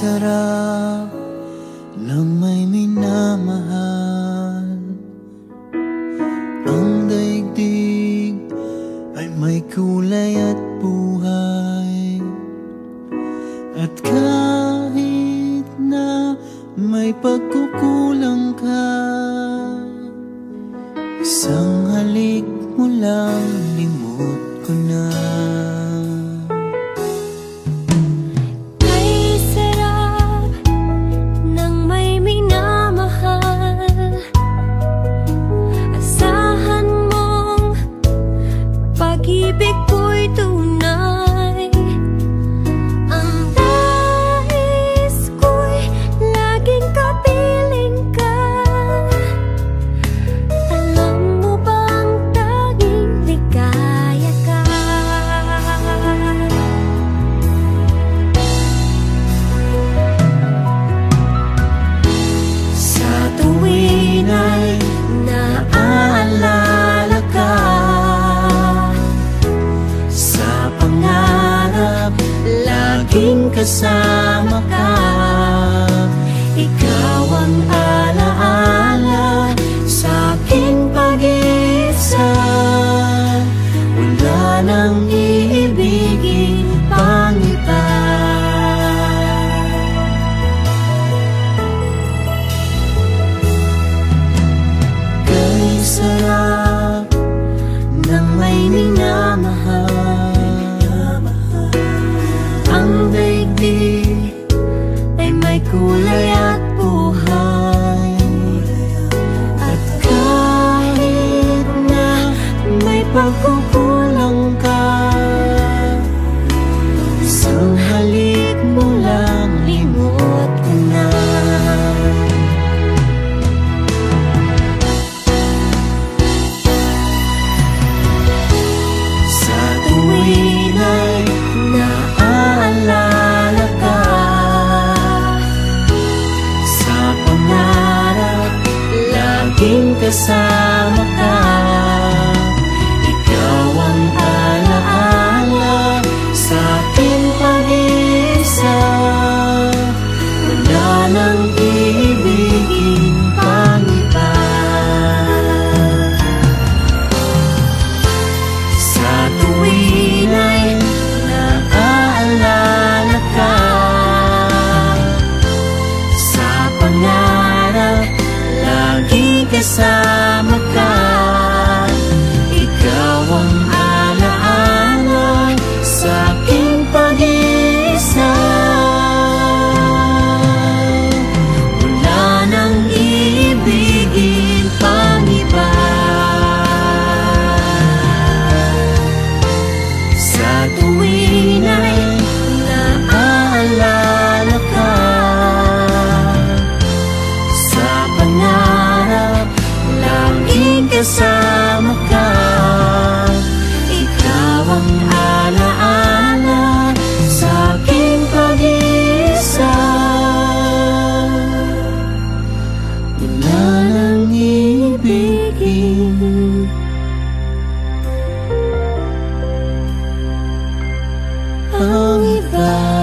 sarap ng may minamahal. Ang daigdig ay may kulay at buhay. At kahit na may pagkukulang ka, isang halik mo lang limot ko na. Pag-ibig ko'y tunay. Ang nais ko'y laging kapiling ka. Alam mo bang tanging ligaya ka? Sa tuwin ay naaalala ka, laging kasama ka. Ikaw ang alaala sa aking pag-isa. Wala nang iibigin pang iba. Kay sarap ng may minamahal. Ang daigdig ay may kulay at buhay. At kahit na may pagkukulang ka, isang halik mo lang limot ko na. Sa tuwin ay naaalala ka, sa pangarap laging kasama ka. Ikaw ang alaala sa aking pag-isa. Wala nang iibigin pang iba. Sa tuwin ay naaalala ka, sa pangarap lagi kasama ka. Ikaw ang alaala sa aking pag-isa. Wala nang iibigin pang iba. Sa tuwin ay naaalala ka, sa pangarap laging kasama ka. Ikaw ang alaala sa aking pag-isa. Wala nang ibigin ang iba.